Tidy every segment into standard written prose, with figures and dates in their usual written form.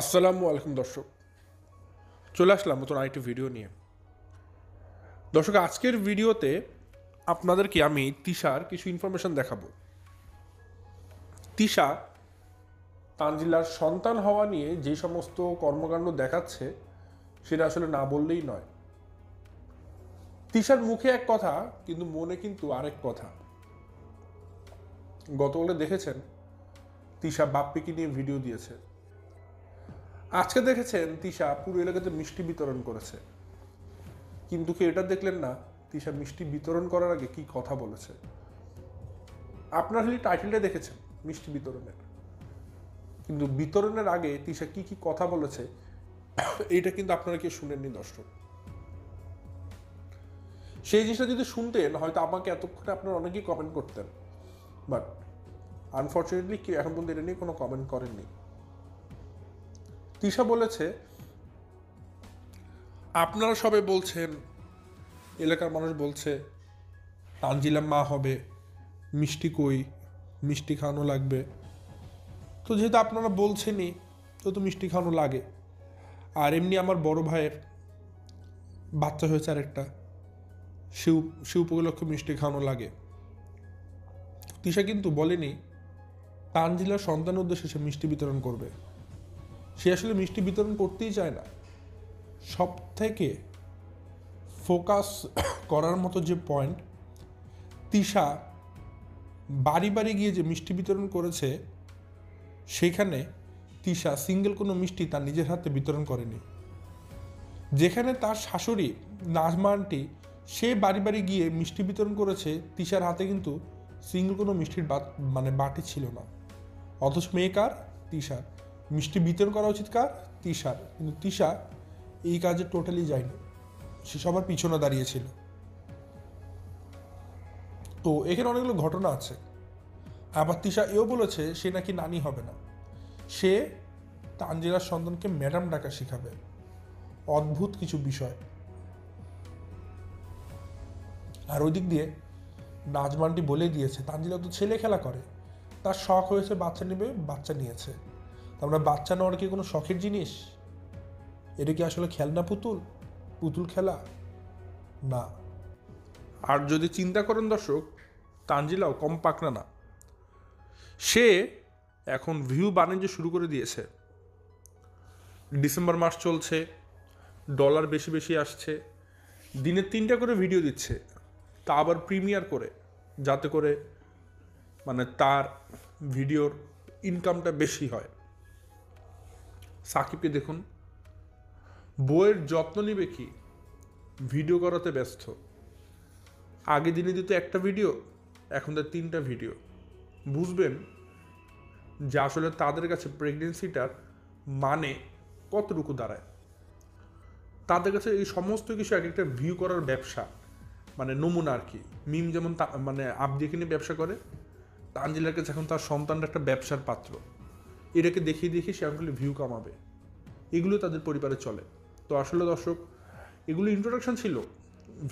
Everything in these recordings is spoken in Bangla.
আসসালামু আলাইকুম দর্শক, চলে আসলাম নতুন আরেকটি ভিডিও নিয়ে। দর্শক, আজকের ভিডিওতে আপনাদেরকে আমি তিশার কিছু ইনফরমেশন দেখাবো। তিশা তানজিলার সন্তান হওয়া নিয়ে যে সমস্ত কর্মকাণ্ড দেখাচ্ছে সেটা আসলে না বললেই নয়। তিশার মুখে এক কথা, কিন্তু মনে কিন্তু আরেক কথা। গতকালে দেখেছেন তিশা বাপ্পিকে নিয়ে ভিডিও দিয়েছে। আজকে দেখেছেন তিশা পুরো এলাকাতে মিষ্টি বিতরণ করেছে। কিন্তু কি এটা দেখলেন না তিশা মিষ্টি বিতরণ করার আগে কি কথা বলেছে? আপনার খালি টাইটেলটা দেখেছেন মিষ্টি বিতরণের, কিন্তু বিতরণের আগে তিশা কি কি কথা বলেছে এইটা কিন্তু আপনারা কেউ শুনেননি দর্শক। সেই জিনিসটা যদি শুনতেন হয়তো আমাকে এতক্ষণে আপনারা অনেকেই কমেন্ট করতেন, বাট আনফর্চুনেটলি কেউ এখন পর্যন্ত এটা নিয়ে কোনো কমেন্ট করেননি। তিশা বলেছে, আপনারা সবাই বলছেন, এলাকার মানুষ বলছে তানজিলা মা হবে, মিষ্টি কই, মিষ্টি খাওয়ানো লাগবে। তো যেহেতু আপনারা বলছেনই তো মিষ্টি খাওয়ানো লাগে। আর এমনি আমার বড় ভাইয়ের বাচ্চা হয়েছে আরেকটা, সে উপলক্ষে মিষ্টি খাওয়ানো লাগে। তিশা কিন্তু বলেনি তানজিলার সন্তানের উদ্দেশ্যে সে মিষ্টি বিতরণ করবে। সে আসলে মিষ্টি বিতরণ করতেই চায় না। সব থেকে ফোকাস করার মতো যে পয়েন্ট, তিশা বাড়ি বাড়ি গিয়ে যে মিষ্টি বিতরণ করেছে সেখানে তিশা সিঙ্গেল কোনো মিষ্টি তার নিজের হাতে বিতরণ করেনি। যেখানে তার শাশুড়ি নাজমা আন্টি সে বাড়ি বাড়ি গিয়ে মিষ্টি বিতরণ করেছে, তিশার হাতে কিন্তু সিঙ্গেল কোনো মিষ্টির বাটি ছিল না। অথচ মেয়ে কার? তিশার। মিষ্টি বিতরণ করা উচিত কার? তিশার। কিন্তু তিশা এই কাজে টোটালি যায়নি, সে সবার পিছনে দাঁড়িয়েছিল। তো এখানে অনেকগুলো ঘটনা আছে। আবার তিশা এও বলেছে সে নাকি নানি হবে না, সে তানজিলার সন্তানকে ম্যাডাম ডাকা শিখাবে। অদ্ভুত কিছু বিষয়। আর ওই দিক দিয়ে নাজমানটি বলে দিয়েছে তানজিলা তো ছেলে খেলা করে, তার শখ হয়েছে বাচ্চা নেবে, বাচ্চা নিয়েছে। তারপরে বাচ্চা নেওয়ার কি কোনো শখের জিনিস? এটা কি আসলে খেলনা পুতুল, পুতুল খেলা? না। আর যদি চিন্তা করেন দর্শক, তানজিলাও কম পাকনা না। সে এখন ভিউ বাণিজ্য শুরু করে দিয়েছে। ডিসেম্বর মাস চলছে, ডলার বেশি বেশি আসছে, দিনে 3টা করে ভিডিও দিচ্ছে, তা আবার প্রিমিয়ার করে, যাতে করে মানে তার ভিডিওর ইনকামটা বেশি হয়। সাকিবকে দেখুন, বইয়ের যত্ন নিবে কি, ভিডিও করাতে ব্যস্ত। আগে দিনে দিত একটা ভিডিও, এখন তার 3টা ভিডিও। বুঝবেন যে আসলে তাদের কাছে প্রেগনেন্সিটার মানে কতটুকু দাঁড়ায়। তাদের কাছে এই সমস্ত কিছু এক একটা ভিউ করার ব্যবসা, মানে নমুনা আর কি। মিম যেমন মানে আপদিকে নিয়ে ব্যবসা করে, তানজিলার কাছে এখন তার সন্তানটা একটা ব্যবসার পাত্র। এটাকে দেখিয়ে দেখিয়ে সে আসলে ভিউ কামাবে, এগুলো তাদের পরিবারে চলে। তো আসলে দর্শক, এগুলো ইন্ট্রোডাকশন ছিল।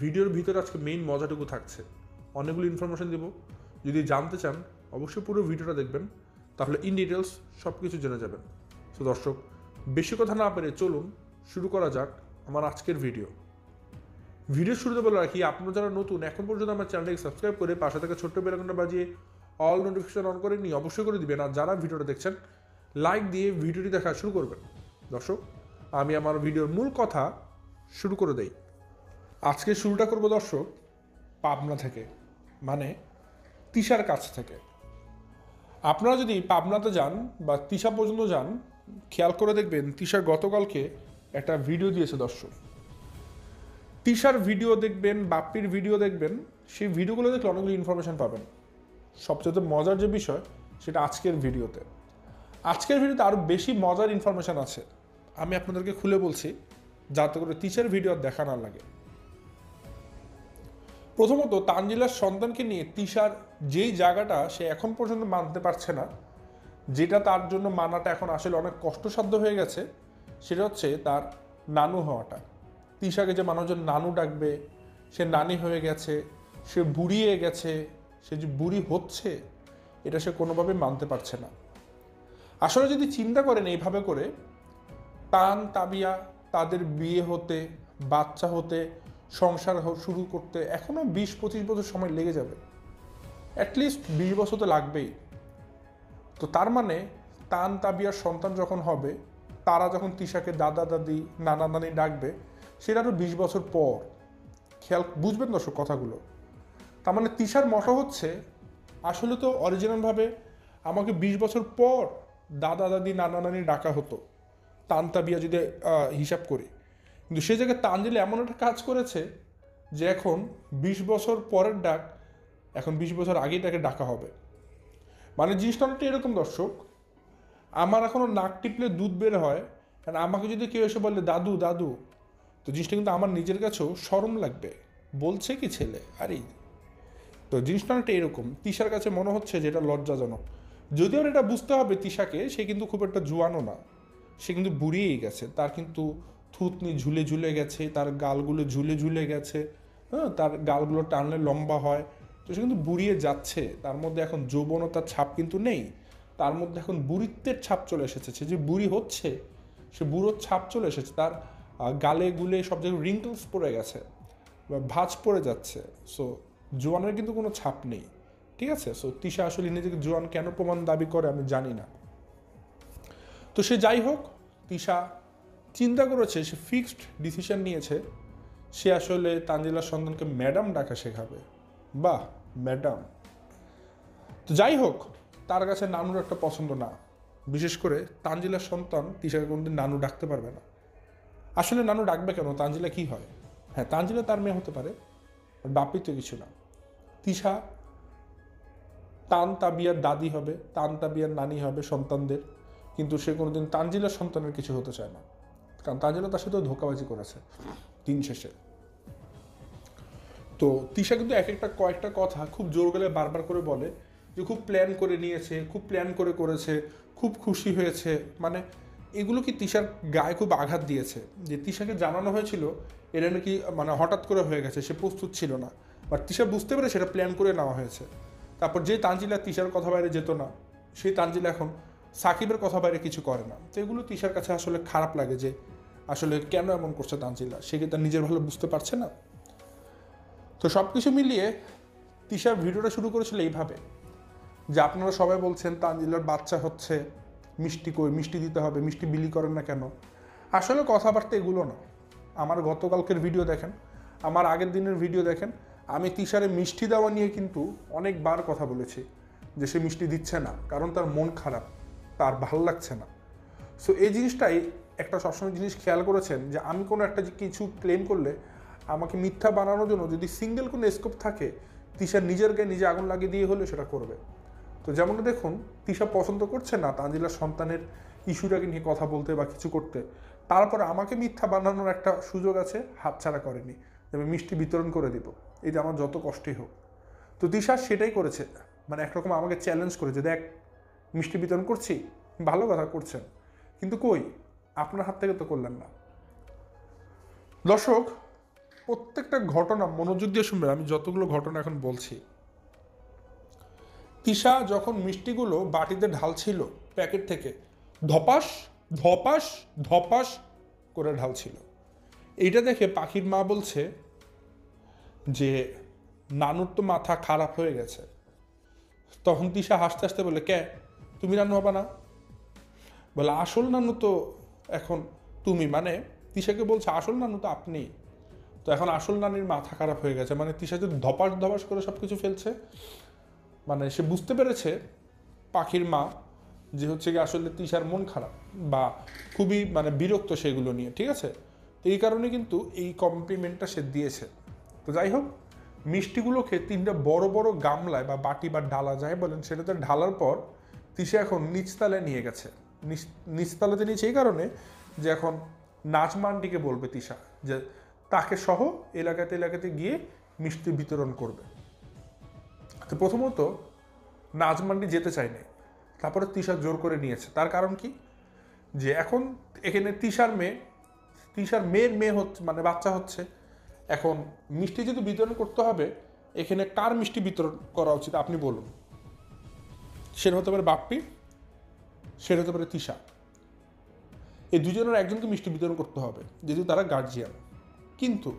ভিডিওর ভিতরে আজকে মেইন মজাটুকু থাকছে। অনেকগুলো ইনফরমেশন দেব, যদি জানতে চান অবশ্যই পুরো ভিডিওটা দেখবেন, তাহলে ইন ডিটেলস সব কিছু জেনে যাবেন। তো দর্শক, বেশি কথা না পেরে চলুন শুরু করা যাক আমার আজকের ভিডিও। শুরুতে বলে রাখি, আপনারা যারা নতুন এখন পর্যন্ত আমার চ্যানেলটাকে সাবস্ক্রাইব করে পাশে থাকা ছোট্ট বেল আইকনটা বাজিয়ে অল নোটিফিকেশন অন করে নিয়ে অবশ্যই করে দিবেন। আর যারা ভিডিওটা দেখছেন লাইক দিয়ে ভিডিওটি দেখা শুরু করবেন। দর্শক, আমি আমার ভিডিওর মূল কথা শুরু করে দেই। আজকে শুরুটা করব দর্শক পাবনা থেকে, মানে তিশার কাছ থেকে। আপনারা যদি পাবনাতে যান বা তিশা পর্যন্ত যান, খেয়াল করে দেখবেন তিশা গতকালকে একটা ভিডিও দিয়েছে দর্শক। তিশার ভিডিও দেখবেন, বাপ্পির ভিডিও দেখবেন, সেই ভিডিওগুলো দেখলে অনেকগুলো ইনফরমেশন পাবেন। সবচেয়ে মজার যে বিষয় সেটা আজকের ভিডিওতে আরও বেশি মজার ইনফরমেশন আছে। আমি আপনাদেরকে খুলে বলছি যাতে করে তিশার ভিডিও দেখা না লাগে। প্রথমত, তানজিলার সন্তানকে নিয়ে তিশার যেই জায়গাটা সে এখন পর্যন্ত মানতে পারছে না, যেটা তার জন্য মানাটা এখন আসলে অনেক কষ্টসাধ্য হয়ে গেছে, সেটা হচ্ছে তার নানু হওয়াটা। তিশাকে যে মানুষজন নানু ডাকবে, সে নানি হয়ে গেছে, সে বুড়িয়ে গেছে, সে যে বুড়ি হচ্ছে, এটা সে কোনোভাবে মানতে পারছে না। আসলে যদি চিন্তা করেন এইভাবে করে, তান তাবিয়া তাদের বিয়ে হতে, বাচ্চা হতে, সংসার শুরু করতে এখনো 20-25 বছর সময় লেগে যাবে। অ্যাটলিস্ট 20 বছর তো লাগবেই। তো তার মানে তান তাবিয়ার সন্তান যখন হবে, তারা যখন তিশাকে দাদা দাদি নানা নানি ডাকবে, সেটা আরও 20 বছর পর। খেয়াল বুঝবেন দর্শক কথাগুলো। তার মানে তিশার মশা হচ্ছে আসলে তো অরিজিনালভাবে আমাকে 20 বছর পর দাদা দাদি নানা নানি ডাকা হতো, তান তাবিয়া যদি হিসাব করি। কিন্তু সে জায়গায় তানজিল এমন একটা কাজ করেছে যে এখন 20 বছর পরের ডাক এখন 20 বছর আগেই তাকে ডাকা হবে। মানে জিনিসটা অনেকটা এরকম দর্শক, আমার এখনও নাক টিপলে দুধ বের হয়, আর আমাকে যদি কেউ এসে বলে দাদু দাদু, তো জিনিসটা কিন্তু আমার নিজের কাছেও শরম লাগবে, বলছে কি ছেলে আরে। তো জিনিসটা অনেকটা এরকম, তিশার কাছে মনে হচ্ছে যে এটা লজ্জাজনক। যদিও এটা বুঝতে হবে তিশাকে, সে কিন্তু খুব একটা জুয়ানও না, সে কিন্তু বুড়িয়েই গেছে। তার কিন্তু থুতনি ঝুলে ঝুলে গেছে, তার গালগুলো ঝুলে ঝুলে গেছে, হ্যাঁ, তার গালগুলো টানলে লম্বা হয়। তো সে কিন্তু বুড়িয়ে যাচ্ছে, তার মধ্যে এখন যৌবনতার ছাপ কিন্তু নেই, তার মধ্যে এখন বুড়িত্বের ছাপ চলে এসেছে। সে যে বুড়ি হচ্ছে, সে বুড়োর ছাপ চলে এসেছে, তার গালে গুলে সব জায়গায় রিঙ্কলস পড়ে গেছে বা ভাঁজ পড়ে যাচ্ছে। সো জোয়ানের কিন্তু কোনো ছাপ নেই, ঠিক আছে। সো তিশা আসলে নিজেকে জোয়ান কেন প্রমাণ দাবি করে আমি জানি না। তো সে যাই হোক, তিশা চিন্তা করেছে, সে ফিক্সড ডিসিশন নিয়েছে, সে আসলে তানজিলার সন্তানকে ম্যাডাম ডাকা শেখাবে। বাহ, ম্যাডাম। তো যাই হোক, তার কাছে নানুর একটা পছন্দ না, বিশেষ করে তানজিলার সন্তান তিশাকে কোনোদিন নানু ডাকতে পারবে না। আসলে নানু ডাকবে কেন, তানজিলা কি হয়? হ্যাঁ, তানজিলা তার মেয়ে হতে পারে, বাপি তো কিছু না। তিশা তান তাবিয়ার দাদি হবে, তান তাবিয়ার নানি হবে সন্তানদের, কিন্তু সে কোনোদিন তানজিলার সন্তানের কিছু হতে চায় না, কারণ তানজিলা তার সাথেও ধোঁকাবাজি করেছে দিন শেষে। তো তিশা কিন্তু কয়েকটা কথা খুব জোর গেলে বারবার করে বলে যে খুব প্ল্যান করে নিয়েছে, খুব প্ল্যান করে করেছে, খুব খুশি হয়েছে। মানে এগুলো কি তিশার গায়ে খুব আঘাত দিয়েছে, যে তিশাকে জানানো হয়েছিল এটা নাকি মানে হঠাৎ করে হয়ে গেছে, সে প্রস্তুত ছিল না, বাট তিশা বুঝতে পেরে সেটা প্ল্যান করে নেওয়া হয়েছে। তারপর যে তানজিলা তিশার কথা বাইরে যেত না, সেই তানজিলা এখন সাকিবের কথা বাইরে কিছু করে না। তো এগুলো তিশার কাছে আসলে খারাপ লাগে, যে আসলে কেন এমন করছে তানজিলা, সে কি তার নিজের ভালো বুঝতে পারছে না। তো সব কিছু মিলিয়ে তিশার ভিডিওটা শুরু করেছিল এইভাবে, যে আপনারা সবাই বলছেন তানজিলার বাচ্চা হচ্ছে, মিষ্টি কই, মিষ্টি দিতে হবে, মিষ্টি বিলি করেন না কেন। আসলে কথাবার্তা এগুলো না। আমার গতকালকের ভিডিও দেখেন, আমার আগের দিনের ভিডিও দেখেন, আমি তিশারে মিষ্টি দেওয়া নিয়ে কিন্তু অনেকবার কথা বলেছি, যে সে মিষ্টি দিচ্ছে না কারণ তার মন খারাপ, তার ভালো লাগছে না। সো এই জিনিসটাই একটা সবসময় জিনিস খেয়াল করেছেন, যে আমি কোনো একটা কিছু ক্লেম করলে আমাকে মিথ্যা বানানোর জন্য যদি সিঙ্গেল কোনো স্কোপ থাকে, তিশা নিজের গায়ে নিজে আগুন লাগিয়ে দিয়ে হলে সেটা করবে। তো যেমনটা দেখুন, তিশা পছন্দ করছে না তানজিলার সন্তানের ইস্যুটাকে নিয়ে কথা বলতে বা কিছু করতে, তারপরে আমাকে মিথ্যা বানানোর একটা সুযোগ আছে, হাতছাড়া করেনি, আমি মিষ্টি বিতরণ করে দিব, এই যে আমার যত কষ্টই হোক। তো তিশা সেটাই করেছে, মানে একরকম আমাকে চ্যালেঞ্জ করেছে, দেখ মিষ্টি বিতরণ করছি, ভালো কথা করছেন, কিন্তু কই আপনার হাত থেকে তো করলেন না। দর্শক, প্রত্যেকটা ঘটনা মনোযোগ দিয়ে শুনবেন, আমি যতগুলো ঘটনা এখন বলছি। তিশা যখন মিষ্টিগুলো বাটিতে ঢালছিল প্যাকেট থেকে, ধপাস ধপাস ধপাস করে ঢালছিল। এইটা দেখে পাখির মা বলছে যে নানুর তো মাথা খারাপ হয়ে গেছে। তখন তিশা হাসতে হাসতে বলে, কে তুমি নানু হবা না? বলে আসল নানু তো এখন তুমি, মানে তিশাকে বলছে আসল নানু তো আপনি। তো এখন আসল নানির মাথা খারাপ হয়ে গেছে, মানে তিশা যদি ধপাস ধপাস করে সব কিছু ফেলছে, মানে সে বুঝতে পেরেছে পাখির মা যে হচ্ছে কি আসলে তিশার মন খারাপ বা খুবই মানে বিরক্ত সেগুলো নিয়ে, ঠিক আছে। তো এই কারণে কিন্তু এই কমপ্লিমেন্টটা সে দিয়েছে। তো যাই হোক, মিষ্টিগুলোকে 3টা বড় বড় গামলায় বা বাটি বা ডালা যাই বলেন সেটাতে ঢালার পর তিশা এখন নিচতলায় নিয়ে গেছে। নিচতলাতে নিয়েছে এই কারণে যে এখন নাজমানটিকে বলবে তিশা যে তাকে সহ এলাকাতে গিয়ে মিষ্টি বিতরণ করবে। তো প্রথমত নাজমান্ডি যেতে চায়নি, তারপরে তিশা জোর করে নিয়েছে। তার কারণ কি, যে এখন এখানে তিশার মেয়ের মেয়ে হচ্ছে, মানে বাচ্চা হচ্ছে। এখন মিষ্টি যদি বিতরণ করতে হবে, এখানে কার মিষ্টি বিতরণ করা উচিত আপনি বলুন? সেটা হতে পারে বাপ্পি, সেটা হতে পারে তিশা। এই দুজনের একজনকে মিষ্টি বিতরণ করতে হবে যেহেতু তারা গার্জিয়ান। কিন্তু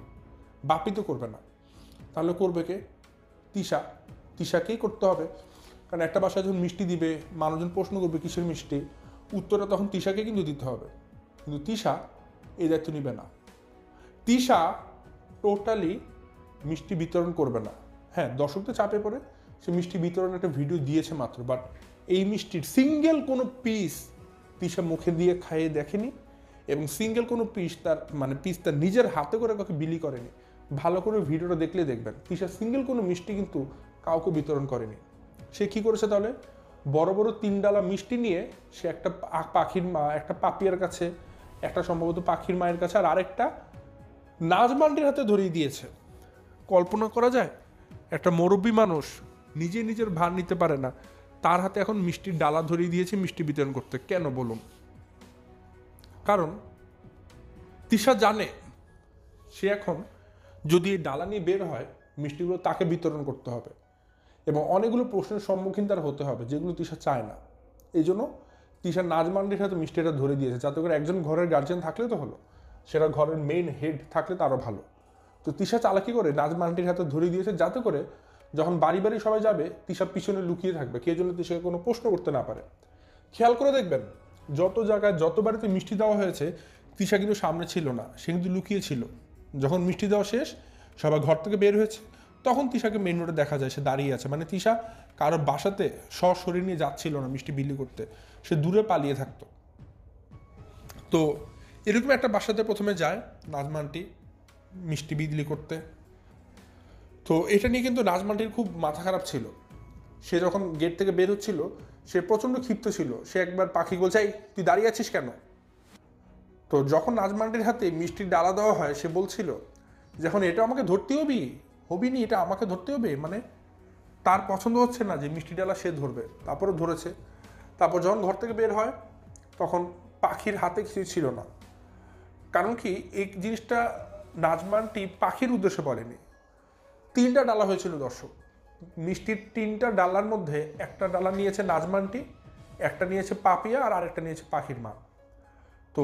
বাপি তো করবে না, তাহলে করবে কে? তিশাকেই করতে হবে। কারণ একটা বাসায় যখন মিষ্টি দিবে, মানুষজন প্রশ্ন করবে কিসের মিষ্টি, উত্তরটা তখন তিশাকে কিন্তু দিতে হবে। কিন্তু তিশা এই দায়িত্ব নিবে না। তিশা টোটালি মিষ্টি বিতরণ করবে না। হ্যাঁ, দর্শকদের চাপে পড়ে সে মিষ্টি বিতরণের একটা ভিডিও দিয়েছে মাত্র, বাট এই মিষ্টির সিঙ্গেল কোনো পিস তিশা মুখে দিয়ে খাইয়ে দেখেনি, এবং সিঙ্গেল কোনো পিস তার নিজের হাতে করে কাউকে বিলি করেনি। ভালো করে ভিডিওটা দেখলে দেখবেন তিশা সিঙ্গেল কোনো মিষ্টি কিন্তু কাউকে বিতরণ করেনি। সে কি করেছে তাহলে? বড় বড় 3 ডালা মিষ্টি নিয়ে সে একটা পাখির মা, একটা পাপিয়ার কাছে, একটা সম্ভবত পাখির মায়ের কাছে, আর আরেকটা নাজমান্ডির হাতে ধরিয়ে দিয়েছে। কল্পনা করা যায় একটা মুরব্বী মানুষ নিজের ভার নিতে পারে না, তার হাতে এখন মিষ্টির ডালা ধরিয়ে দিয়েছে মিষ্টি বিতরণ করতে। কেন বলুন? কারণ তিশা জানে সে এখন যদি এই ডালা নিয়ে বের হয়, মিষ্টিগুলো তাকে বিতরণ করতে হবে এবং অনেকগুলো প্রশ্নের সম্মুখীন তার হতে হবে, যেগুলো তিশা চায় না। এই জন্য তিশা নাজমান্ডির হাতে মিষ্টিটা ধরে দিয়েছে, যাতে করে একজন ঘরের গার্জিয়ান থাকলে তো হলো, সেটা ঘরের মেইন হেড থাকলে তারও ভালো। তো তিশা চালাকি করে নাজমান্ডির হাতে ধরে দিয়েছে, যাতে করে যখন বাড়ি বাড়ি সবাই যাবে তিশা পিছনে লুকিয়ে থাকবে, কে জন্য তিশাকে কোনো প্রশ্ন করতে না পারে। খেয়াল করে দেখবেন যত জায়গায় যত বাড়িতে মিষ্টি দেওয়া হয়েছে তিশা কিন্তু সামনে ছিল না, সে কিন্তু লুকিয়ে ছিল। যখন মিষ্টি দেওয়া শেষ, সবাই ঘর থেকে বের হয়েছে, তখন তিশাকে মেন রোডে দেখা যায় সে দাঁড়িয়ে আছে। মানে তিশা কারো বাসাতে সশরীর নিয়ে যাচ্ছিল না মিষ্টি বিলি করতে, সে দূরে পালিয়ে থাকতো। তো এরকম একটা বাসাতে প্রথমে যায় নাজমান্টি মিষ্টি বিলি করতে। তো এটা নিয়ে কিন্তু নাজমান্টির খুব মাথা খারাপ ছিল। সে যখন গেট থেকে বের হচ্ছিল সে প্রচণ্ড ক্ষিপ্ত ছিল। সে একবার পাখি বলছে, এই তুই দাঁড়িয়ে আছিস কেন? তো যখন নাজমান্টির হাতে মিষ্টির ডালা দেওয়া হয়, সে বলছিল যখন এটা আমাকে ধরতে হবিনি, এটা আমাকে ধরতে হবে, মানে তার পছন্দ হচ্ছে না যে মিষ্টি ডালা সে ধরবে। তারপরে ধরেছে। তারপর যখন ঘর থেকে বের হয় তখন পাখির হাতে কিছু ছিল না। কারণ কি, এই জিনিসটা নাজমান্টি পাখির উদ্দেশ্যে বলেনি। 3টা ডালা হয়েছিল দর্শক, মিষ্টির 3টা ডালার মধ্যে একটা ডালা নিয়েছে নাজমান্টি, একটা নিয়েছে পাপিয়া, আর আরেকটা নিয়েছে পাখির মা। তো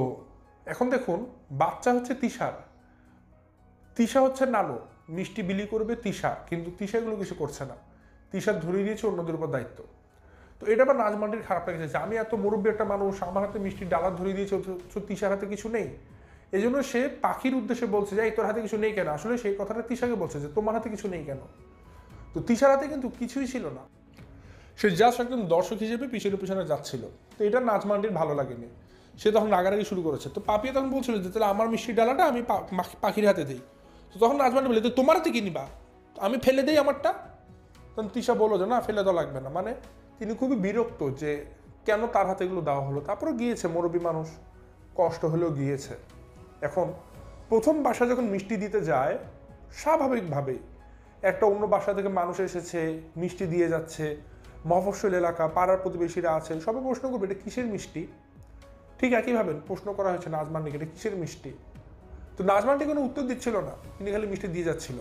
এখন দেখুন, বাচ্চা হচ্ছে তিশা হচ্ছে নানু, মিষ্টি বিলি করবে তিশা, কিন্তু তিশা এগুলো কিছু করছে না। তিশা ধরিয়ে দিয়েছে অন্যদের উপর দায়িত্ব। তো এটা আবার নাজমান্টির খারাপ লেগেছে, আমি এত মুরব্বী একটা মানুষ, আমার হাতে মিষ্টির ডালা ধরিয়ে দিয়েছে, তিশার হাতে কিছু নেই। এই জন্য সে পাখির উদ্দেশ্যে বলছে যে এই তোর হাতে কিছু নেই কেন। আসলে সেই কথাটা তিশাকে বলছে যে তোমার হাতে কিছু নেই কেন। তো তিশার হাতে কিন্তু কিছুই ছিল না, সে জাস্ট একজন দর্শক হিসেবে পিছনে পিছনে যাচ্ছিল। তো এটা নাজমান্টির ভালো লাগেনি, সে তখন রাগারাগি শুরু করেছে। তো পাপিয়া তখন বলছিল যে তাহলে আমার মিষ্টির ডালাটা আমি পাখির হাতে দিই। তো তখন নাজমান্টি বলে, তো তোমার হাতে কি নিবা, আমি ফেলে দিই আমারটা। তখন তিশা বললো যে না, ফেলে দেওয়া লাগবে না। মানে তিনি খুবই বিরক্ত যে কেন তার হাতে এগুলো দেওয়া হলো। তারপরে গিয়েছে, মুরব্বী মানুষ, কষ্ট হলেও গিয়েছে। এখন প্রথম বাসা যখন মিষ্টি দিতে যায়, স্বাভাবিকভাবেই একটা অন্য বাসা থেকে মানুষ এসেছে, মিষ্টি দিয়ে যাচ্ছে, মফস্বল এলাকা, পাড়ার প্রতিবেশীরা আছে, সবাই প্রশ্ন করবে এটা কিসের মিষ্টি। ঠিক একইভাবে প্রশ্ন করা হয়েছে নাজমান্টিকে, এটা কিসের মিষ্টি। তো নাজমান্টি কোনো উত্তর দিচ্ছিল না, তিনি খালি মিষ্টি দিয়ে যাচ্ছিল।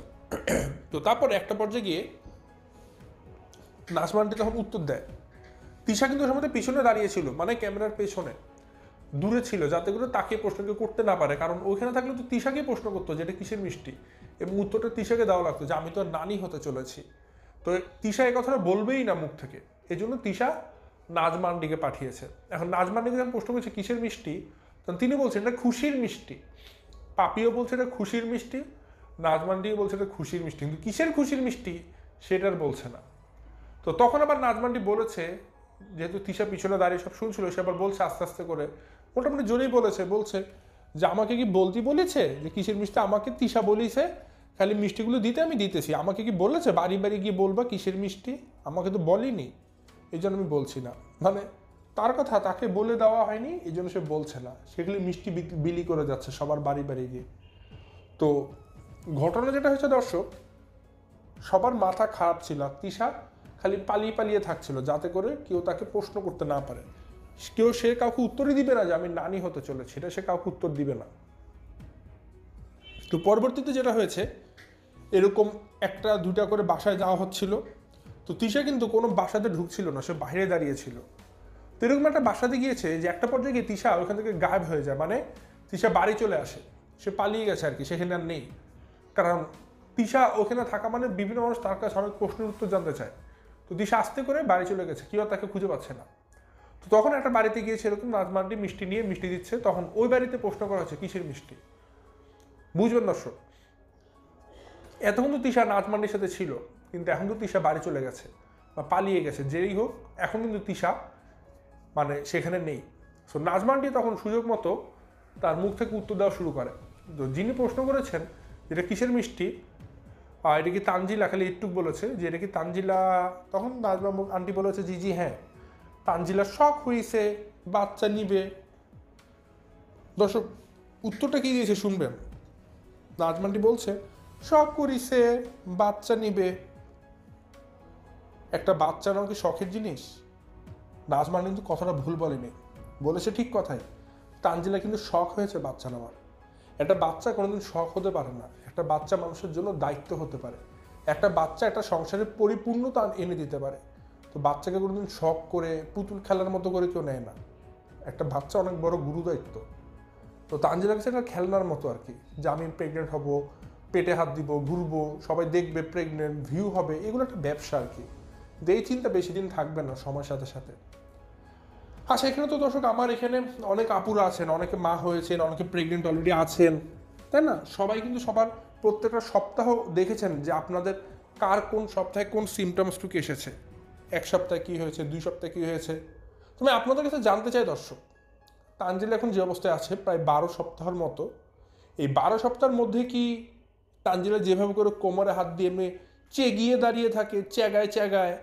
তো তারপরে একটা পর্যায়ে গিয়ে নাজমান্টি তখন উত্তর দেয়। তিশা কিন্তু ওর মধ্যে পিছনে দাঁড়িয়েছিল, মানে ক্যামেরার পেছনে দূরে ছিল, যাতে করে তাকে প্রশ্ন কেউ করতে না পারে। কারণ ওইখানে থাকলে তো তিশাকে প্রশ্ন করতো যে এটা কিসের মিষ্টি, এবং উত্তরটা তিশাকে দেওয়া লাগতো যে আমি তো নানি হতে চলেছি। তো তিশা এই কথাটা বলবেই না মুখ থেকে, এই জন্য তিশা নাজমান্ডিকে পাঠিয়েছে। এখন নাজমান্ডিকে যখন প্রশ্ন করছে কিসের মিষ্টি, তখন তিনি বলছেন এটা খুশির মিষ্টি। পাপিও বলছে এটা খুশির মিষ্টি, নাজমান্ডিও বলছে এটা খুশির মিষ্টি, কিন্তু কিসের খুশির মিষ্টি সেটার বলছে না। তো তখন আবার নাজমান্ডি বলেছে, যেহেতু তিশা পিছনে দাঁড়িয়ে সব শুনছিল, সে আবার বলছে আস্তে আস্তে করে, মোটামুটি জোরেই বলছে যে আমাকে কি বলতে বলেছে যে কিসের মিষ্টি, আমাকে তিশা বলেছে খালি মিষ্টিগুলো দিতে, আমি দিতেছি, আমাকে কি বলেছে বাড়ি বাড়ি গিয়ে বলবা কিসের মিষ্টি, আমাকে তো বলিনি, এই জন্য আমি বলছি না। মানে তার কথা তাকে বলে দেওয়া হয়নি, এই জন্য সে বলছে না, সেগুলি মিষ্টি বিলি করে যাচ্ছে সবার বাড়ি বাড়ি গিয়ে। তো ঘটনা যেটা হয়েছে দর্শক, সবার মাথা খারাপ ছিল, তিশা খালি পালিয়ে থাকছিল, যাতে করে কেউ তাকে প্রশ্ন করতে না পারে। সে কাউকে উত্তরই দিবে না যে আমি নানি হতে চলেছি, এটা সে কাউকে উত্তর দিবে না। তো পরবর্তীতে যেটা হয়েছে, এরকম 1-2টা করে বাসায় যাওয়া হচ্ছিল। তো তিশা কিন্তু কোনো বাসাতে ঢুকছিল না, সে বাইরে দাঁড়িয়েছিল। তো এরকম একটা বাসাতে গিয়েছে যে একটা পর্যায়ে গিয়ে তিশা ওইখান থেকে গায়েব হয়ে যায়, মানে তিশা বাড়ি চলে আসে, সে পালিয়ে গেছে আর কি, সেখানে আর নেই। কারণ তিশা ওখানে থাকা মানে বিভিন্ন মানুষ তার কাছে অনেক প্রশ্নের উত্তর জানতে চায়। তো তিশা আস্তে করে বাড়ি চলে গেছে, কেউ আর তাকে খুঁজে পাচ্ছে না। তো তখন একটা বাড়িতে গিয়েছে এরকম নাজমানটি মিষ্টি নিয়ে মিষ্টি দিচ্ছে, তখন ওই বাড়িতে প্রশ্ন করা হচ্ছে কিসের মিষ্টি। বুঝবেন দর্শক, এতক্ষণ তো তিশা নাজমান্ডির সাথে ছিল, কিন্তু এখন তো তিশা বাড়ি চলে গেছে বা পালিয়ে গেছে, যেই হোক এখন কিন্তু তিশা মানে সেখানে নেই। সো নাজমানটি তখন সুযোগ মতো তার মুখ থেকে উত্তর দেওয়া শুরু করে। তো যিনি প্রশ্ন করেছেন যেটা কিসের মিষ্টি, এটা কি তানজিলা, খালি একটু বলেছে যে এটা কি তানজিলা, তখন নাজমা আন্টি বলেছে জি জি হ্যাঁ, তানজিলা শখ হয়েছে, বাচ্চা নিবে। দর্শক উত্তরটা কি দিয়েছে শুনবেন। নাজমানটি বলছে শখ করিছে, বাচ্চা নিবে। একটা বাচ্চা নাও কি শখের জিনিস? নাজমান কিন্তু কথাটা ভুল বলেনি, বলেছে ঠিক কথাই। তানজিলা কিন্তু শখ হয়েছে বাচ্চা নেওয়ার। একটা বাচ্চা কোনোদিন শখ হতে পারে না, একটা বাচ্চা মানুষের জন্য দায়িত্ব হতে পারে, একটা বাচ্চা একটা সংসারের পরিপূর্ণতা এনে দিতে পারে। তো বাচ্চাকে কোনোদিন শখ করে পুতুল খেলার মতো করে কেউ নেয় না, একটা বাচ্চা অনেক বড় গুরু দায়িত্ব। তো তানজিলা কাছে একটা খেলনার মতো আর কি, যে আমি প্রেগনেন্ট হব, পেটে হাত দিব, ঘুরবো, সবাই দেখবে প্রেগনেন্ট, ভিউ হবে, এগুলো একটা ব্যবসা আর কি। এই চিন্তা বেশি দিন থাকবে না সময়ের সাথে সাথে। আর সেখানে তো দর্শক আমার এখানে অনেক আপুরা আছেন, অনেকে মা হয়েছেন, অনেকে প্রেগনেন্ট অলরেডি আছেন, তাই না? সবাই কিন্তু সবার প্রত্যেকটা সপ্তাহ দেখেছেন যে আপনাদের কার কোন সপ্তাহে কোন সিমটমসটুকু এসেছে, এক সপ্তাহে কী হয়েছে, 2 সপ্তাহে কী হয়েছে। তবে আপনাদের কাছে জানতে চাই দর্শক, তানজিলা এখন যে অবস্থায় আছে প্রায় 12 সপ্তাহের মতো, এই 12 সপ্তাহের মধ্যে কি তানজিলা যেভাবে করে কোমরে হাত দিয়ে এমনি চেগিয়ে দাঁড়িয়ে থাকে, চ্যাগায় চ্যাগায়,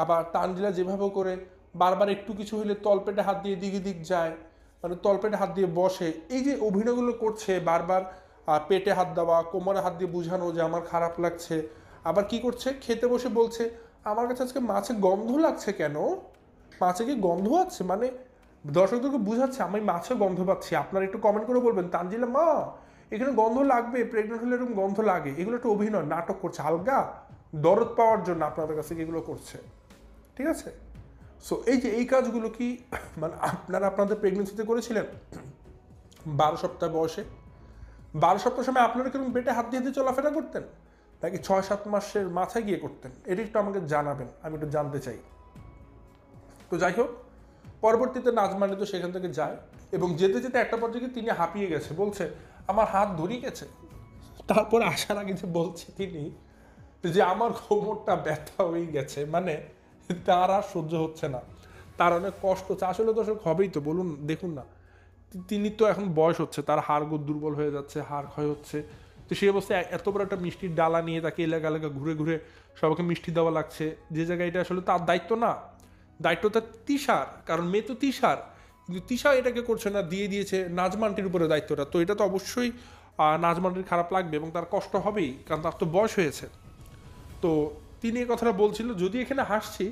আবার তানজিলা যেভাবে করে বারবার একটু কিছু হলে তলপেটে হাত দিয়ে দিকে দিক যায়, মানে তলপেটে হাত দিয়ে বসে, এই যে অভিনয়গুলো করছে বারবার, পেটে হাত দেওয়া, কোমরে হাত দিয়ে বুঝানো যে আমার খারাপ লাগছে, আবার কি করছে খেতে বসে বলছে আমার কাছে আজকে মাছে গন্ধ লাগছে, কেন মাছে কি গন্ধ আছে, মানে দর্শকদেরকে বুঝাচ্ছে আমি মাছে গন্ধ পাচ্ছি, আপনারা একটু কমেন্ট করে বলবেন তানজিলা মা এখানে গন্ধ লাগবে, প্রেগনেন্ট হলে এরকম গন্ধ লাগে, এগুলো একটু অভিনয় নাটক করছে আলগা দরদ পাওয়ার জন্য আপনাদের কাছে এগুলো করছে, ঠিক আছে? সো এই যে এই কাজগুলো কি মানে আপনারা আপনাদের প্রেগনেন্সিতে করেছিলেন 12 সপ্তাহ বয়সে? 12 সপ্তাহ সময় আপনারা কিরকম পেটে হাত দিয়ে দিয়ে চলাফেরা করতেন, নাকি 6-7 মাসের মাথায় গিয়ে করতেন? এটা একটু আমাকে জানাবেন, আমি একটু জানতে চাই। তো যাই হোক, পরবর্তীতে নাজমানি তো সেখান থেকে যায় এবং যেতে যেতে একটা পর্যায়ে তিনি হাঁপিয়ে গেছে, বলছে আমার হাত ধরিয়ে গেছে। তারপরে আসার আগে যে বলছে তিনি যে আমার কোমরটা ব্যথা হয়ে গেছে, মানে তার আর সহ্য হচ্ছে না, তার অনেক কষ্ট হচ্ছে। আসলে দর্শক হবেই তো, বলুন দেখুন না, তিনি তো এখন বয়স হচ্ছে, তার হাড় গোড় দুর্বল হয়ে যাচ্ছে, হাড় ক্ষয় হচ্ছে। তো সেই অবস্থায় এত বড় একটা মিষ্টির ডালা নিয়ে তাকে এলাকা এলাকা ঘুরে ঘুরে সবাইকে মিষ্টি দেওয়া লাগছে, যে জায়গায় এটা আসলে তার দায়িত্ব না, দায়িত্বটা তিশার, কারণ মেয়ে তো তিশার, কিন্তু তিশা এটাকে করছে না, দিয়ে দিয়েছে নাজমানটির উপরে দায়িত্বটা। তো এটা তো অবশ্যই নাজমানটির খারাপ লাগবে এবং তার কষ্ট হবেই, কারণ তার তো বয়স হয়েছে। তো তিনি এই কথাটা বলছিল, যদি এখানে হাসছি,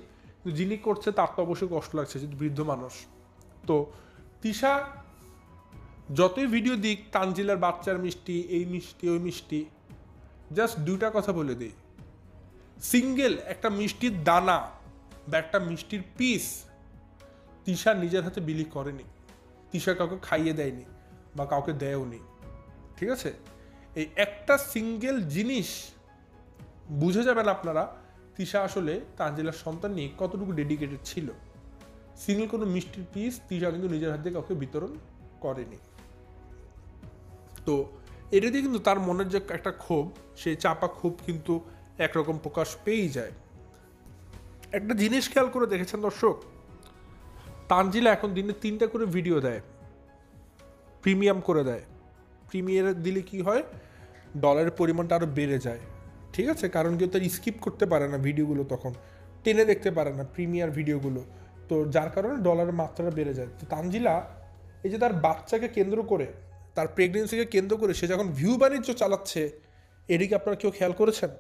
যিনি করছে তার তো অবশ্যই কষ্ট লাগছে, যদি বৃদ্ধ মানুষ। তো তিশা যতই ভিডিও দিক তানজিলার বাচ্চার মিষ্টি, এই মিষ্টি ওই মিষ্টি, জাস্ট 2টা কথা বলে দিই, সিঙ্গেল একটা মিষ্টির দানা বা একটা মিষ্টির পিস তিশা নিজের হাতে বিলি করেনি, তিশা কাউকে খাইয়ে দেয়নি বা কাউকে দেয়ওনি, ঠিক আছে? এই একটা সিঙ্গেল জিনিস বুঝে যাবেন আপনারা তিশা আসলে তানজিলার সন্তান নিয়ে কতটুকু ডেডিকেটেড ছিল। সিঙ্গেল কোনো মিষ্টির পিস তিশা কিন্তু নিজের হাতে কাউকে বিতরণ করেনি। তো এটা দিয়ে কিন্তু তার মনের যে একটা ক্ষোভ, সেই চাপা ক্ষোভ কিন্তু একরকম প্রকাশ পেয়েই যায়। একটা জিনিস খেয়াল করে দেখেছেন দর্শক, তানজিলা এখন দিনে 3টা করে ভিডিও দেয়, প্রিমিয়াম করে দেয়। প্রিমিয়ার দিলে কি হয়, ডলারের পরিমাণটা আরও বেড়ে যায়, ঠিক আছে? কারণ কেউ তার স্কিপ করতে পারে না ভিডিওগুলো, তখন টেনে দেখতে পারে না প্রিমিয়ার ভিডিওগুলো, তো যার কারণে ডলারের মাত্রাটা বেড়ে যায়। তো তানজিলা এই যে তার বাচ্চাকে কেন্দ্র করে, তার প্রেগনেন্সিকে কেন্দ্র করে সে যখন ভিউ বাণিজ্য চালাচ্ছে, এদিকে আপনারা কেউ খেয়াল করেছেন?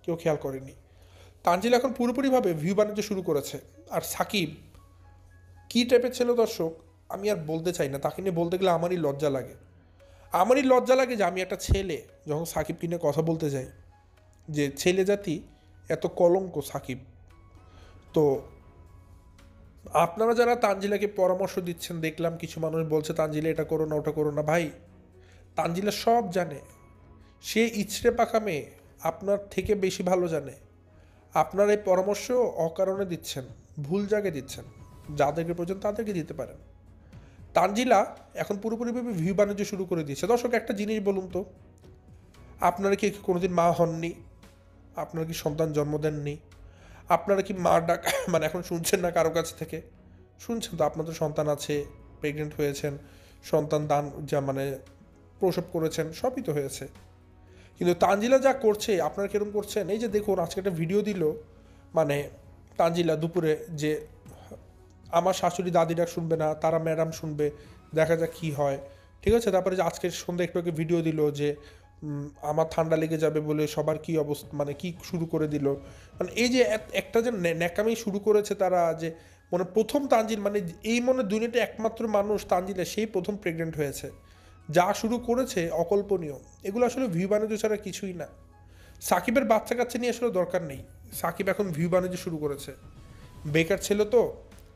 কেউ খেয়াল করেনি। তানজিলা এখন পুরোপুরিভাবে ভিউ বাণিজ্য শুরু করেছে। আর সাকিব কী টাইপের ছিল দর্শক, আমি আর বলতে চাই না, তাকে নিয়ে বলতে গেলে আমারই লজ্জা লাগে। আমারই লজ্জা লাগে যে আমি একটা ছেলে যখন সাকিবকে নিয়ে কথা বলতে যাই, যে ছেলে জাতি এত কলঙ্ক সাকিব। তো আপনারা যারা তানজিলাকে পরামর্শ দিচ্ছেন, দেখলাম কিছু মানুষ বলছে তানজিলা এটা করো না ওটা করো না। ভাই, তানজিলা সব জানে, সে ইচড়ে পাকা মেয়ে, আপনার থেকে বেশি ভালো জানে। আপনার এই পরামর্শ অকারণে দিচ্ছেন, ভুল জায়গায় দিচ্ছেন। যাদেরকে প্রয়োজন তাদেরকে দিতে পারেন। তানজিলা এখন পুরোপুরিভাবে ভিউ বাণিজ্য শুরু করে দিয়েছে। দর্শক, একটা জিনিস বলুন তো, আপনারা কি কোনোদিন মা হননি? আপনারা কি সন্তান জন্ম দেননি? আপনারা কি মা ডাক মানে এখন শুনছেন না কারো কাছ থেকে? শুনছেন তো, আপনাদের সন্তান আছে, প্রেগনেন্ট হয়েছেন, সন্তান দান যা মানে প্রসব করেছেন, সবই তো হয়েছে। কিন্তু তানজিলা যা করছে, আপনারা কিরকম করছেন? এই যে দেখুন, আজকে একটা ভিডিও দিল, মানে তানজিলা দুপুরে, যে আমার শাশুড়ি দাদি ডাক শুনবে না, তারা ম্যাডাম শুনবে, দেখা যাক কী হয়। ঠিক আছে, তারপরে যে আজকে সন্ধ্যা একটু আগে ভিডিও দিল যে আমার ঠান্ডা লেগে যাবে বলে সবার কী অবস্থা, মানে কী শুরু করে দিল। মানে এই যে একটা যে ন্যাকামি শুরু করেছে তারা, যে মানে প্রথম তানজিল, মানে এই মনে দুনিয়াতে একমাত্র মানুষ তানজিলা, সেই প্রথম প্রেগনেন্ট হয়েছে। যা শুরু করেছে অকল্পনীয়। এগুলো আসলে ভিউ বাণিজ্য ছাড়া কিছুই না। সাকিবের বাচ্চা কাচ্চা নিয়ে আসলে দরকার নেই। সাকিব এখন ভিউ বাণিজ্য শুরু করেছে। বেকার ছেলে তো,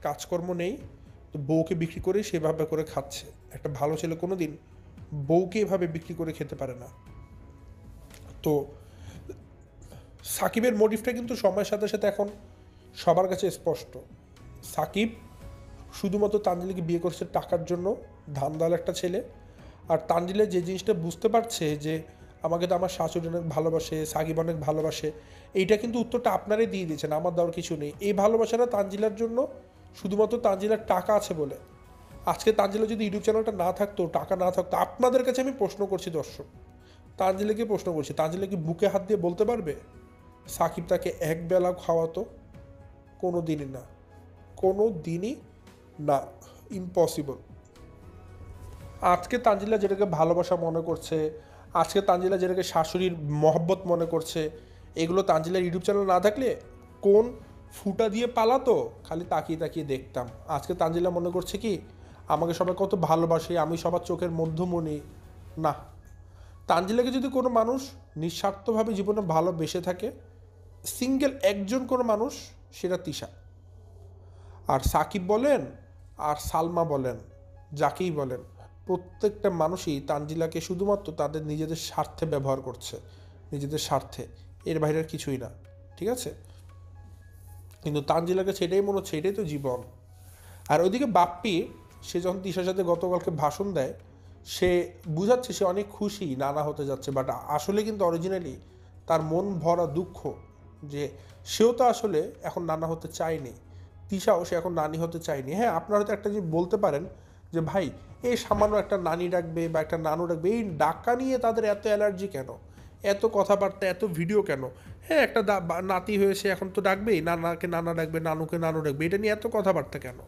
কাজকর্ম নেই, তো বউকে বিক্রি করে সেভাবে করে খাচ্ছে। একটা ভালো ছেলে কোনো দিন বউকে এভাবে বিক্রি করে খেতে পারে না। তো সাকিবের মোটিভটা কিন্তু সময়ের সাথে সাথে এখন সবার কাছে স্পষ্ট। সাকিব শুধুমাত্র তানজিলাকে বিয়ে করছে টাকার জন্য, ধান্দাল একটা ছেলে। আর তানজিলা যে জিনিসটা বুঝতে পারছে যে আমাকে তো আমার শাশুড়ি অনেক ভালোবাসে, সাকিব অনেক ভালোবাসে, এইটা কিন্তু উত্তরটা আপনারাই দিয়ে দিয়েছেন, আমার দেওয়ার কিছু নেই। এই ভালোবাসাটা তানজিলার জন্য, শুধুমাত্র তানজিলার টাকা আছে বলে। আজকে তানজিলা যদি ইউটিউব চ্যানেলটা না থাকতো, টাকা না থাকতো, আপনাদের কাছে আমি প্রশ্ন করছি দর্শক, তানজিলাকে প্রশ্ন করছি, তানজিলা কি বুকে হাত দিয়ে বলতে পারবে সাকিব তাকে একবেলা খাওয়াতো? কোনো দিনই না, কোনো দিনই না, ইম্পসিবল। আজকে তানজিলা যেটাকে ভালোবাসা মনে করছে, আজকে তানজিলা যেটাকে শাশুড়ির মহব্বত মনে করছে, এগুলো তানজিলার ইউটিউব চ্যানেল না থাকলে কোন ফুটা দিয়ে পালাতো, খালি তাকিয়ে তাকিয়ে দেখতাম। আজকে তানজিলা মনে করছে কি আমাকে সবাই কত ভালোবাসে, আমি সবার চোখের মধ্যমণি। না, তানজিলাকে যদি কোনো মানুষ নিঃস্বার্থভাবে জীবনে ভালোবেসে থাকে, সিঙ্গেল একজন কোনো মানুষ, সেটা তিশা। আর সাকিব বলেন আর সালমা বলেন, যাকেই বলেন, প্রত্যেকটা মানুষই তানজিলাকে শুধুমাত্র তাদের নিজেদের স্বার্থে ব্যবহার করছে, নিজেদের স্বার্থে, এর বাইরে আর কিছুই না। ঠিক আছে, কিন্তু তানজিলাকে সেটাই মনে হচ্ছে এটাই তো জীবন। আর ওইদিকে বাপ্পি, সে যখন তিশার সাথে গতকালকে ভাষণ দেয়, সে বুঝাচ্ছে সে অনেক খুশি নানা হতে যাচ্ছে, বাট আসলে কিন্তু অরিজিনালি তার মন ভরা দুঃখ, যে সেও তো আসলে এখন নানা হতে চায়নি, তিশাও সে এখন নানি হতে চায়নি। হ্যাঁ, আপনারা হয়তো একটা জিনিস বলতে পারেন যে ভাই, এই সামান্য একটা নানি ডাকবে বা একটা নানু ডাকবে, এই ডাকা নিয়ে তাদের এত অ্যালার্জি কেন, এত কথাবার্তা, এত ভিডিও কেন? হ্যাঁ, একটা নাতি হয়েছে, এখন তো ডাকবেই, নানাকে নানা ডাকবে, নানুকে নানু ডাকবে, এটা নিয়ে এত কথাবার্তা কেন?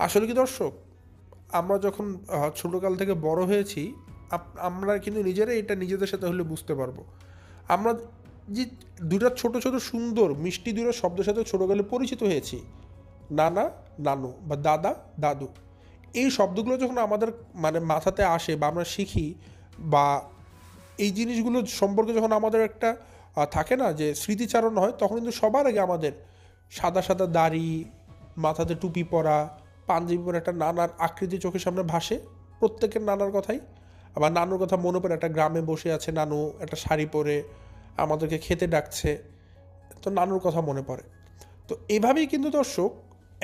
আসলে কি দর্শক, আমরা যখন ছোটোকাল থেকে বড় হয়েছি, আমরা কিন্তু নিজেরাই এটা নিজেদের সাথে হলে বুঝতে পারবো। আমরা যে দুটা ছোট ছোট সুন্দর মিষ্টি দুটো শব্দের সাথে ছোটোকালে পরিচিত হয়েছি, নানা নানু বা দাদা দাদু, এই শব্দগুলো যখন আমাদের মানে মাথাতে আসে বা আমরা শিখি, বা এই জিনিসগুলো সম্পর্কে যখন আমাদের একটা থাকে না যে স্মৃতিচারণ হয়, তখন কিন্তু সবার আগে আমাদের সাদা সাদা দাড়ি, মাথাতে টুপি পরা, পাঞ্জাবি পরা একটা নানার আকৃতি চোখের সামনে ভাসে। প্রত্যেকের নানার কথাই, আবার নানুর কথা মনে পড়ে, একটা গ্রামে বসে আছে নানু, একটা শাড়ি পরে আমাদেরকে খেতে ডাকছে, তো নানুর কথা মনে পড়ে। তো এভাবেই কিন্তু দর্শক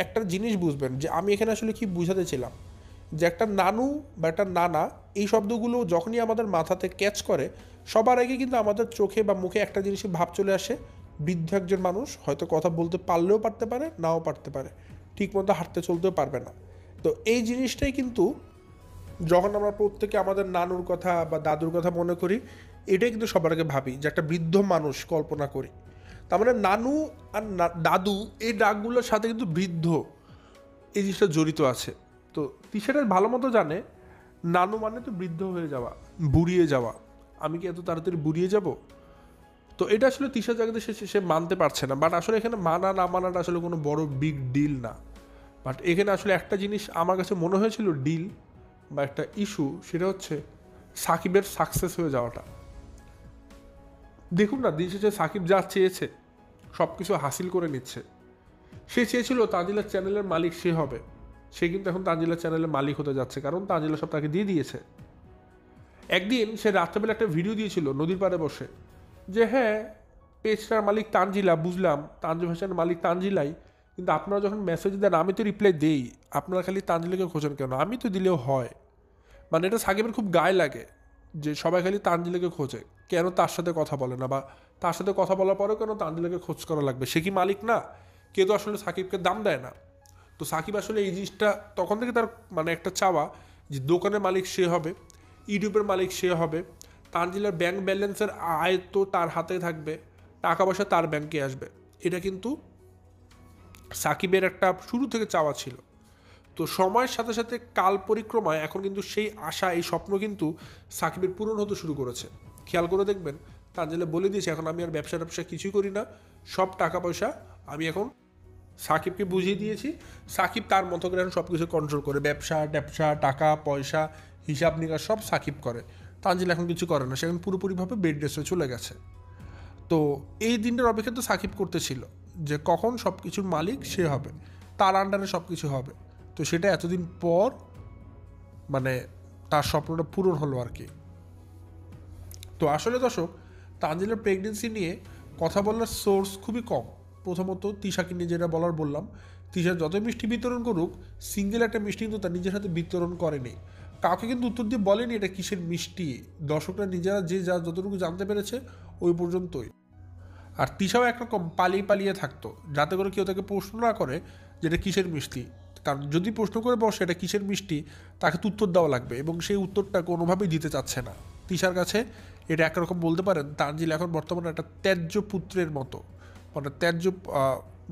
একটা জিনিস বুঝবেন, যে আমি এখানে আসলে কি বুঝাতে ছিলাম, যে একটা নানু বা একটা নানা, এই শব্দগুলো যখনই আমাদের মাথাতে ক্যাচ করে, সবার আগে কিন্তু আমাদের চোখে বা মুখে একটা জিনিসই ভাব চলে আসে, বৃদ্ধ একজন মানুষ, হয়তো কথা বলতে পারলেও পারতে পারে, নাও পারতে পারে, ঠিক মতো হাঁটতে চলতেও পারবে না। তো এই জিনিসটাই কিন্তু যখন আমরা প্রত্যেকে আমাদের নানুর কথা বা দাদুর কথা মনে করি, এটাই কিন্তু সবার আগে ভাবি যে একটা বৃদ্ধ মানুষ কল্পনা করি। তার মানে নানু আর দাদু, এই ডাকগুলোর সাথে কিন্তু বৃদ্ধ এই জিনিসটা জড়িত আছে। তো তিশারের ভালো মতো জানে নানু মানে তো বৃদ্ধ হয়ে যাওয়া, বুড়িয়ে যাওয়া। আমি কি এত তাড়াতাড়ি বুড়িয়ে যাব? তো এটা আসলে তিশার জায়গাতে সে মানতে পারছে না। বাট আসলে এখানে মানা না মানাটা আসলে কোনো বড় বিগ ডিল না। বাট এখানে আসলে একটা জিনিস আমার কাছে মনে হয়েছিল ডিল বা একটা ইস্যু, সেটা হচ্ছে সাকিবের সাকসেস হয়ে যাওয়াটা। দেখুন না, দিন শেষে সাকিব যা চেয়েছে সব কিছু হাসিল করে নিচ্ছে। সে চেয়েছিল তানজিলার চ্যানেলের মালিক সে হবে, সে কিন্তু এখন তানজিলার চ্যানেলের মালিক হতে যাচ্ছে, কারণ তানজিলা সব তাকে দিয়ে দিয়েছে। একদিন সে রাত্রেবেলা একটা ভিডিও দিয়েছিল নদীর পাড়ে বসে, যে হ্যাঁ পেজটার মালিক তানজিলা, বুঝলাম তানজু ভাষার মালিক তানজিলাই, কিন্তু আপনারা যখন মেসেজ দেন আমি তো রিপ্লাই দেই, আপনারা খালি তানজিলাকে খোঁজেন কেন? আমি তো দিলেও হয়। মানে এটা সাকিবের খুব গায়ে লাগে যে সবাই খালি তানজিলাকে খোঁজে, কেন তার সাথে কথা বলে না, বা তার সাথে কথা বলার পরেও কেন তানজিলাকে খোঁজ করা লাগবে? সে কি মালিক না? কেউ তো আসলে সাকিবকে দাম দেয় না। তো সাকিব আসলে এই জিনিসটা তখন থেকে তার মানে একটা চাওয়া যে দোকানের মালিক সে হবে, ইউটিউবের মালিক সে হবে, তানজিলার ব্যাংক ব্যালেন্সের আয় তো তার হাতে থাকবে, টাকা পয়সা তার ব্যাংকে আসবে। এটা কিন্তু সাকিবের একটা শুরু থেকে চাওয়া ছিল। তো সময়ের সাথে সাথে কাল পরিক্রমায় এখন কিন্তু সেই আশা, এই স্বপ্ন কিন্তু সাকিবের পূরণ হতে শুরু করেছে। খেয়াল করে দেখবেন তানজিলা বলে দিয়েছে এখন আমি আর ব্যবসা কিছুই করি না, সব টাকা পয়সা আমি এখন সাকিবকে বুঝিয়ে দিয়েছি। সাকিব তার মতো করে এখন সব কিছু কন্ট্রোল করে, ব্যবসা ট্যাবসা টাকা পয়সা হিসাব নিকাশ সব সাকিব করে। তানজিলা এখন কিছু করে না, সে এখন পুরোপুরিভাবে বেড রেস্টে চলে গেছে। তো এই দিনটার অপেক্ষা তো সাকিব করতেছিল যে কখন সব কিছুর মালিক সে হবে, তার আন্ডারে সব কিছু হবে। তো সেটা এতদিন পর মানে তার স্বপ্নটা পূরণ হলো আর কি। তো আসলে দর্শক, তানজিলার প্রেগনেন্সি নিয়ে কথা বলার সোর্স খুবই কম। প্রথমত তিশাকে নিয়ে যেটা বলার বললাম, তিশা যত মিষ্টি বিতরণ করুক, সিঙ্গেল একটা মিষ্টি কিন্তু তার নিজের হাতে বিতরণ করেনি, কাউকে কিন্তু উত্তর দিয়ে বলেনি এটা কিসের মিষ্টি। দর্শকরা নিজেরা যে যা যতটুকু জানতে পেরেছে ওই পর্যন্তই। আর তিশাও একরকম পালিয়ে পালিয়ে থাকতো, যাতে করে কেউ তাকে প্রশ্ন না করে যে এটা কিসের মিষ্টি। কারণ যদি প্রশ্ন করে বসে এটা কিসের মিষ্টি, তাকে তো উত্তর দেওয়া লাগবে, এবং সেই উত্তরটা কোনোভাবেই দিতে চাচ্ছে না তিশার কাছে। এটা একরকম বলতে পারেন তানজিল এখন বর্তমানে একটা ত্যায্য পুত্রের মতো, মানে ত্যায্য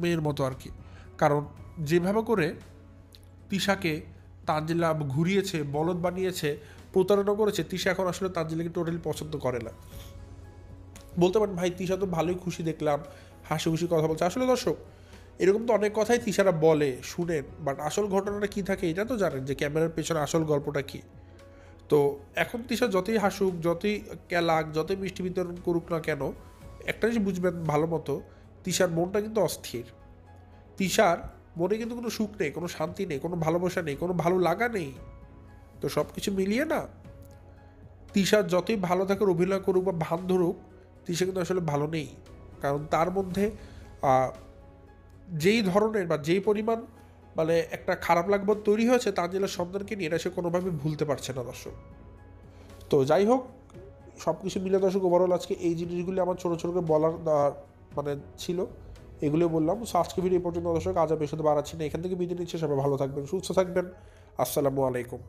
মেয়ের মতো আর কি। কারণ যেভাবে করে তিশাকে তানজিলা ঘুরিয়েছে, বলদ বানিয়েছে, প্রতারণা করেছে, তিশা এখন আসলে তানজিলাকে টোটালি পছন্দ করে না। বলতে পারেন ভাই তিশা তো ভালোই খুশি দেখলাম, হাসি খুশি কথা বলছে। আসলে দর্শক, এরকম তো অনেক কথাই তিশারা বলে শুনেন, বাট আসল ঘটনাটা কী থাকে এটা তো জানেন, যে ক্যামেরার পেছনে আসল গল্পটা কী। তো এখন তিশা যতই হাসুক, যতই ক্যালাক, যতই মিষ্টি বিতরণ করুক না কেন, একটা জিনিস বুঝবেন ভালো মতো, তিশার মনটা কিন্তু অস্থির। তিশার মনে কিন্তু কোনো সুখ নেই, কোনো শান্তি নেই, কোনো ভালোবাসা নেই, কোনো ভালো লাগা নেই। তো সব কিছু মিলিয়ে না, তিশার যতই ভালো থাকার অভিনয় করুক বা ভান ধরুক, তিশা কিন্তু আসলে ভালো নেই। কারণ তার মধ্যে যেই ধরনের বা যেই পরিমাণ মানে একটা খারাপ লাগবোধ তৈরি হয়েছে তানজিলার সন্তানকে নিয়ে, এটা সে কোনোভাবে ভুলতে পারছে না দর্শক। তো যাই হোক, সব কিছু মিলে দর্শক ওভারঅল আজকে এই জিনিসগুলি আমার ছোটো ছোটো করে বলার মানে ছিল, এগুলো বললাম। সো আজকে ভিডিও পর্যন্ত দর্শক, আজ আর বেশি বাড়াচ্ছি না, এখান থেকে বিদায় নিচ্ছে। সবাই ভালো থাকবেন, সুস্থ থাকবেন। আসসালামু আলাইকুম।